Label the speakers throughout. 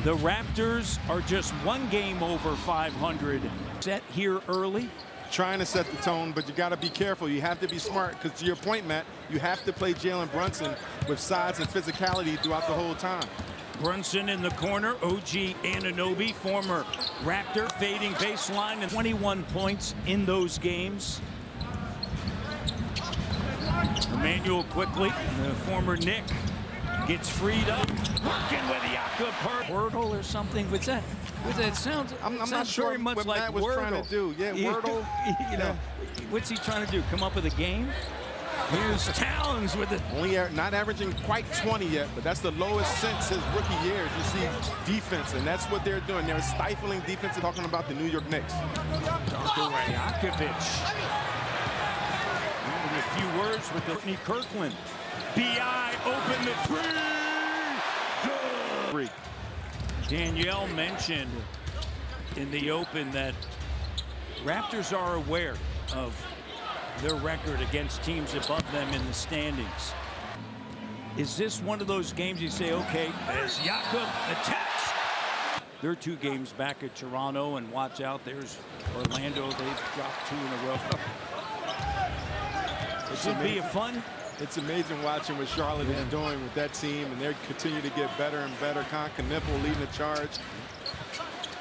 Speaker 1: The Raptors are just one game over 500. Set here early.
Speaker 2: Trying to set the tone, but you got to be careful. You have to be smart, because to your point, Matt, you have to play Jalen Brunson with size and physicality throughout the whole time.
Speaker 1: Brunson in the corner. OG Anunoby, former Raptor, fading baseline, and 21 points in those games. Emmanuel quickly, the former Knick, gets freed up, working with Jakob Wordle or something. What's that? It sounds.
Speaker 2: I'm
Speaker 1: sounds
Speaker 2: not sure
Speaker 1: very much
Speaker 2: what
Speaker 1: like
Speaker 2: Matt was
Speaker 1: Wordle.
Speaker 2: trying to do. Yeah, Wordle.
Speaker 1: You know, what's he trying to do? Come up with a game? Here's Towns with it.
Speaker 2: Only not averaging quite 20 yet, but that's the lowest since his rookie years. You see defense, and that's what they're doing. They're stifling defense, talking about the New York Knicks.
Speaker 1: Darko Rajakovic. A few words with Courtney Kirkland. B.I. open the three. Good. Danielle mentioned in the open that Raptors are aware of their record against teams above them in the standings. Is this one of those games you say, okay, as Jakob attacks? They're 2 games back at Toronto, and watch out, there's Orlando. They've dropped 2 in a row. It should be a fun.
Speaker 2: It's amazing watching what Charlotte is doing with that team, and they continue to get better and better. Con Knippel leading the charge.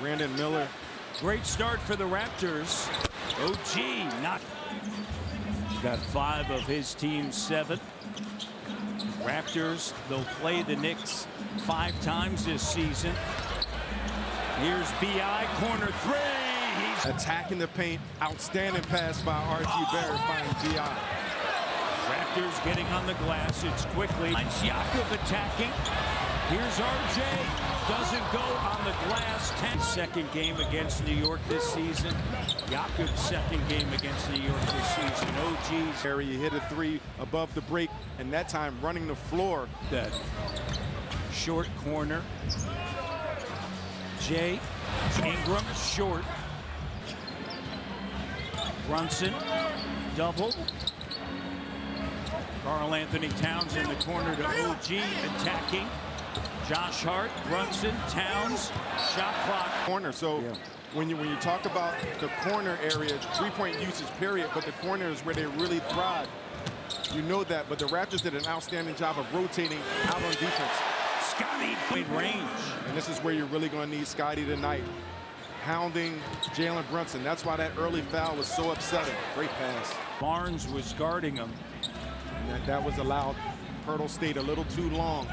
Speaker 2: Brandon Miller.
Speaker 1: Great start for the Raptors. OG not. Got 5 of his team's 7. Raptors, they'll play the Knicks 5 times this season. Here's B.I. corner 3. He's
Speaker 2: attacking the paint. Outstanding pass by R.G. Barrett finding B.I.
Speaker 1: Raptors getting on the glass. It's quickly. Jakob attacking. Here's R.J. Doesn't go on the glass. 10th game against New York this season. Jakob's second game against New York this season. OG's.
Speaker 2: He hit a 3 above the break, and that time running the floor.
Speaker 1: That short corner. Jay Ingram short. Brunson double. Karl Anthony Towns in the corner to OG attacking. Josh Hart, Brunson, Towns, shot clock.
Speaker 2: Corner, so when you talk about the corner area, 3-point usage period, but the corner is where they really thrive. You know that, but the Raptors did an outstanding job of rotating out on defense.
Speaker 1: Scotty played range.
Speaker 2: And this is where you're really going to need Scotty tonight. Hounding Jalen Brunson. That's why that early foul was so upsetting. Great pass.
Speaker 1: Barnes was guarding him.
Speaker 2: And that was allowed. Pirtle stayed a little too long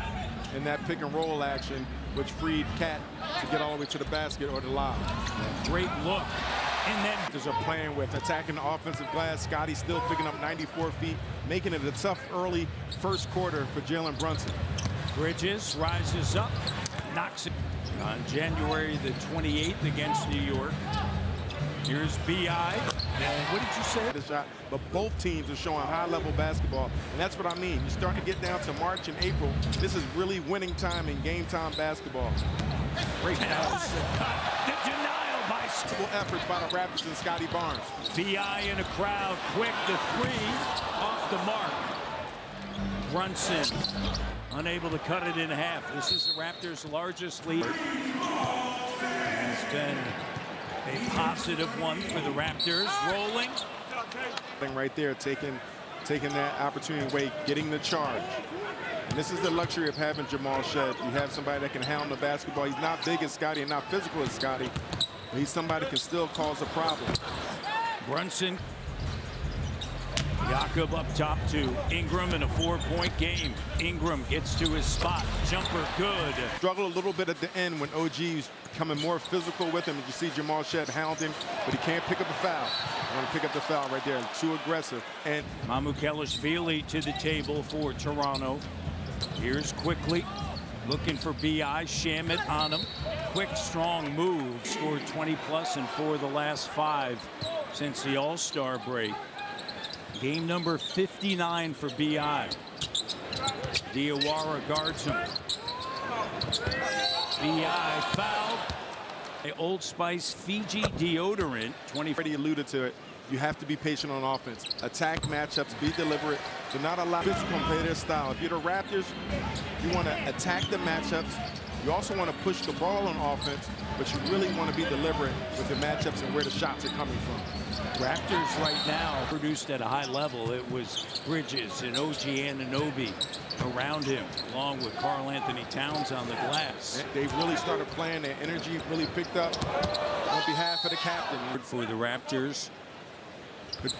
Speaker 2: in that pick and roll action, which freed Cat to get all the way to the basket or the lob.
Speaker 1: Great look. And then
Speaker 2: are playing with attacking the offensive glass. Scotty still picking up 94 feet, making it a tough early first quarter for Jalen Brunson.
Speaker 1: Bridges rises up, knocks it on January the 28th against New York. Here's B.I. What did you say?
Speaker 2: The shot, but both teams are showing high-level basketball, and that's what I mean. You start to get down to March and April. This is really winning time in game-time basketball.
Speaker 1: Great pass. The denial by
Speaker 2: efforts by the Raptors and Scotty Barnes.
Speaker 1: B.I. in a crowd, quick, the 3 off the mark. Brunson unable to cut it in half. This is the Raptors' largest lead. Has been a positive one for the Raptors. Rolling.
Speaker 2: Right there, taking that opportunity away, getting the charge. And this is the luxury of having Jamal Shead. You have somebody that can hound the basketball. He's not big as Scotty and not physical as Scotty, but he's somebody that can still cause a problem.
Speaker 1: Brunson. Jakob up top to Ingram in a 4-point game. Ingram gets to his spot. Jumper good.
Speaker 2: Struggle a little bit at the end when OG's becoming more physical with him. You see Jamal Shead hounding, but he can't pick up a foul. I want to pick up the foul right there. Too aggressive. And
Speaker 1: Mamukelashvili to the table for Toronto. Here's quickly looking for B.I. Shamit on him. Quick, strong move. Scored 20+ in 4 of the last 5 since the All-Star break. Game number 59 for B.I. Diawara guards him. B.I. fouled. Old Spice Fiji deodorant.
Speaker 2: Already alluded to it. You have to be patient on offense. Attack matchups, be deliberate. Do not allow physical and play their style. If you're the Raptors, you want to attack the matchups, You also want to push the ball on offense, but you really want to be deliberate with the matchups and where the shots are coming from.
Speaker 1: Raptors right now produced at a high level. It was Bridges and OG Anunoby around him, along with Karl Anthony Towns on the glass.
Speaker 2: They really started playing. Their energy really picked up on behalf of the captain.
Speaker 1: For the Raptors.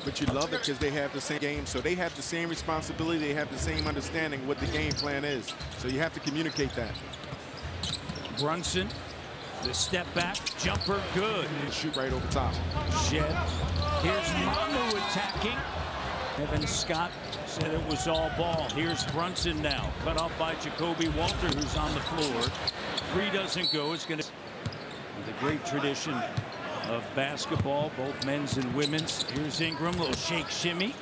Speaker 2: But you love it because they have the same game, so they have the same responsibility. They have the same understanding what the game plan is. So you have to communicate that.
Speaker 1: Brunson, the step back, jumper, good.
Speaker 2: And shoot right over top.
Speaker 1: Shed. Here's Manu attacking. Evan Scott said it was all ball. Here's Brunson now, cut off by Jacoby Walter, who's on the floor. Three doesn't go. It's going to. The great tradition of basketball, both men's and women's. Here's Ingram, little shake shimmy.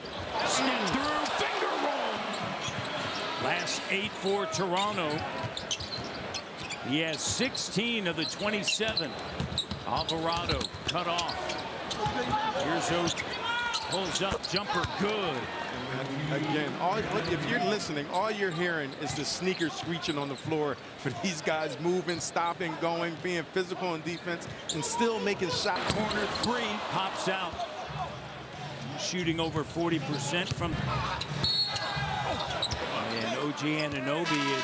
Speaker 1: Step through, finger roll. Last 8 for Toronto. He has 16 of the 27. Alvarado cut off. Here's Oak. Pulls up, jumper, good.
Speaker 2: And again, if you're listening, all you're hearing is the sneakers screeching on the floor for these guys moving, stopping, going, being physical in defense, and still making shots.
Speaker 1: Corner three, pops out. Shooting over 40% from. And OG Anunoby is